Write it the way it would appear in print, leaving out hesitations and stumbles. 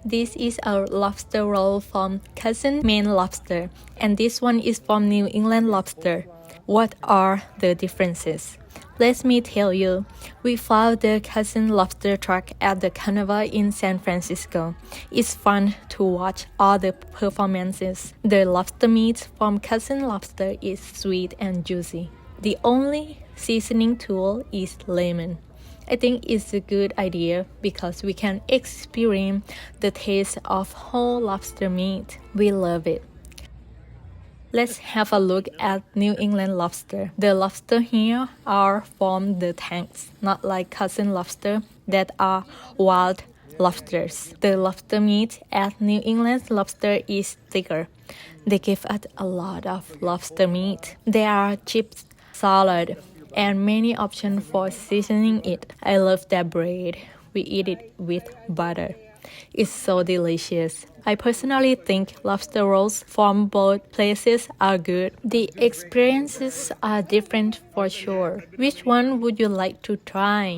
This is our lobster roll from cousin Maine Lobster, and this one is from New England Lobster. What are the differences? Let me tell you. We found the cousin lobster truck at the carnival in San Francisco. It's fun to watch all the performances. The lobster meat from cousin lobster is sweet and juicy. The only seasoning tool is lemon. I think it's a good idea because we can experience the taste of whole lobster meat. We love it. Let's have a look at New England lobster. The lobster here are from the tanks, not like cousin lobster that are wild lobsters. The lobster meat at New England lobster is thicker. They give us a lot of lobster meat. There are chips, salad, and many options for seasoning it. I love that bread. We eat it with butter. It's so delicious. I personally think lobster rolls from both places are good. The experiences are different for sure. Which one would you like to try?